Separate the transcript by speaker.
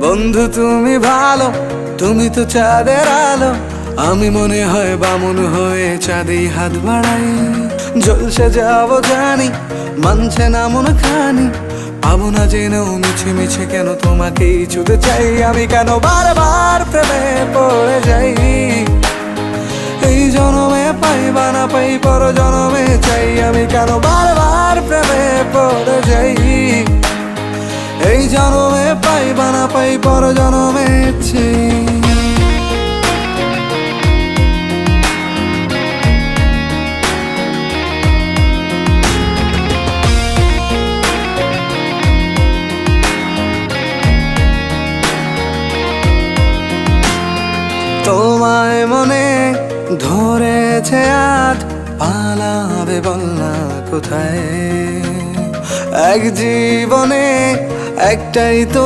Speaker 1: বন্ধু তুমি ভালো, তুমি তো চাঁদের আলো। আমি মনে হয় বামুন হয়ে চাঁদেই হাত বাড়াই। জলসে যাব জানি, মানছে না মন খানি। পাবো না জেনেও মিছে মিছে কেন তোমাকেই ছুতে চাই। আমি কেন বারবার প্রেমে পড়ে যাই। এই জনমে পাই বা না পাই, পর জনমে চাই। আমি কেন বারবার প্রেমে পড়ে যাই। এই জনমে পাই বা না পাই, পর জনমে চাই। তোমায় মনে ধরেছে আজ, পালাবে বল না কোথায়। এক জীবনে একটাই তো